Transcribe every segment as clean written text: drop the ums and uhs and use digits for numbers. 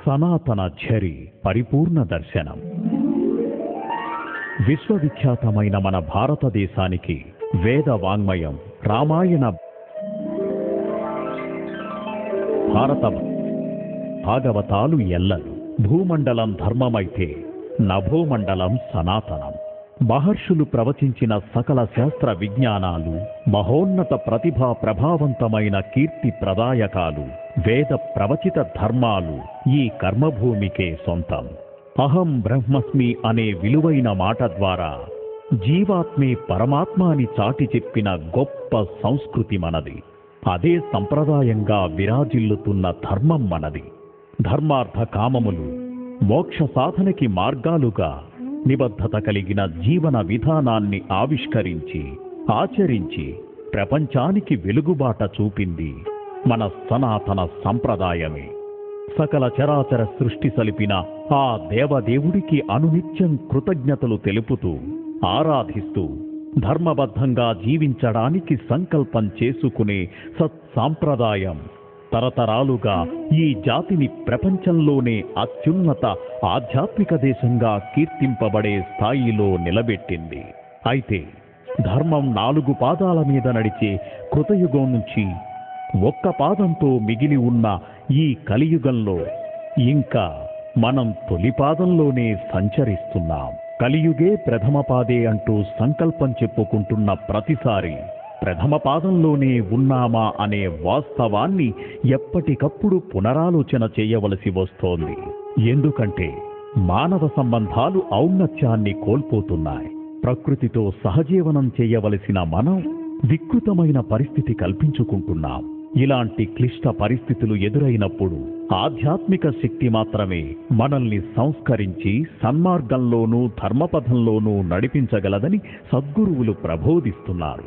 సనాతన ఝరి పరిపూర్ణ దర్శనం. విశ్వవిఖ్యాతమైన మన భారతదేశానికి వేద వాంగ్మయం రామాయణ భారత భాగవతాలు ఎల్లలు. భూమండలం ధర్మమైతే నభోమండలం సనాతనం. మహర్షులు ప్రవచించిన సకల శాస్త్ర విజ్ఞానాలు, మహోన్నత ప్రతిభా ప్రభావంతమైన కీర్తి ప్రదాయకాలు, వేద ప్రవచిత ధర్మాలు ఈ కర్మభూమికే సొంతం. అహం బ్రహ్మస్మి అనే విలువైన మాట ద్వారా జీవాత్మే పరమాత్మ అని చాటి చెప్పిన గొప్ప సంస్కృతి మనది. అదే సంప్రదాయంగా విరాజిల్లుతున్న ధర్మం మనది. ధర్మార్థ కామములు మోక్ష సాధనకి మార్గాలుగా నిబద్ధత కలిగిన జీవన విధానాన్ని ఆవిష్కరించి ఆచరించి ప్రపంచానికి వెలుగుబాట చూపింది మన సనాతన సంప్రదాయమే. సకల చరాచర సృష్టి సలిపిన ఆ దేవదేవుడికి అనునిత్యం కృతజ్ఞతలు తెలుపుతూ ఆరాధిస్తూ ధర్మబద్ధంగా జీవించడానికి సంకల్పం చేసుకునే సత్సాంప్రదాయం తరతరాలుగా ఈ జాతిని ప్రపంచంలోనే అత్యున్నత ఆధ్యాత్మిక దేశంగా కీర్తింపబడే స్థాయిలో నిలబెట్టింది. అయితే ధర్మం 4 పాదాల మీద నడిచే కృతయుగం నుంచి ఒక్క పాదంతో మిగిలి ఉన్న ఈ కలియుగంలో ఇంకా మనం తొలి పాదంలోనే సంచరిస్తున్నాం. కలియుగే ప్రథమ పాదే అంటూ సంకల్పం చెప్పుకుంటున్న ప్రతిసారి ప్రథమ పాదంలోనే ఉన్నామా అనే వాస్తవాన్ని ఎప్పటికప్పుడు పునరాలోచన చేయవలసి వస్తోంది. ఎందుకంటే మానవ సంబంధాలు ఔన్నత్యాన్ని కోల్పోతున్నాయి. ప్రకృతితో సహజీవనం చేయవలసిన మనం వికృతమైన పరిస్థితి కల్పించుకుంటున్నాం. ఇలాంటి క్లిష్ట పరిస్థితులు ఎదురైనప్పుడు ఆధ్యాత్మిక శక్తి మాత్రమే మనల్ని సంస్కరించి సన్మార్గంలోనూ ధర్మపథంలోనూ నడిపించగలదని సద్గురువులు ప్రబోధిస్తున్నారు.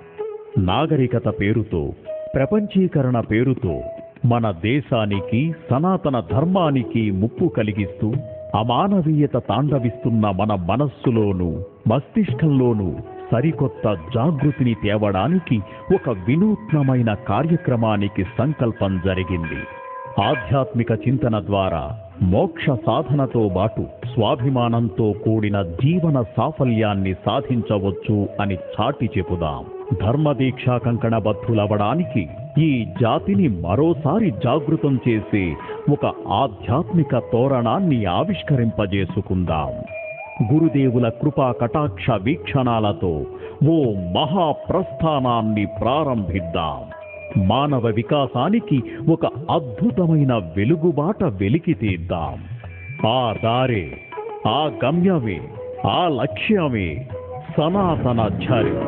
నాగరికత పేరుతో, ప్రపంచీకరణ పేరుతో మన దేశానికి సనాతన ధర్మానికి ముప్పు కలిగిస్తూ అమానవీయత తాండవిస్తున్న మన మనస్సులోనూ మస్తిష్కంలోనూ సరికొత్త జాగృతిని తేవడానికి ఒక వినూత్నమైన కార్యక్రమానికి సంకల్పం జరిగింది. ఆధ్యాత్మిక చింతన ద్వారా మోక్ష సాధనతో పాటు స్వాభిమానంతో కూడిన జీవన సాఫల్యాన్ని సాధించవచ్చు అని చాటి చెబుదాం. ధర్మదీక్షా కంకణబద్ధులవడానికి ఈ జాతిని మరోసారి జాగృతం చేసే ఒక ఆధ్యాత్మిక తోరణాన్ని ఆవిష్కరింపజేసుకుందాం. గురుదేవుల కృపా కటాక్ష వీక్షణాలతో ఓ మహాప్రస్థానాన్ని ప్రారంభిద్దాం. మానవ వికాసానికి ఒక అద్భుతమైన వెలుగుబాట వెలికితీద్దాం. ఆ దారే, ఆ గమ్యమే, ఆ లక్ష్యమే సనాతన ఝరి.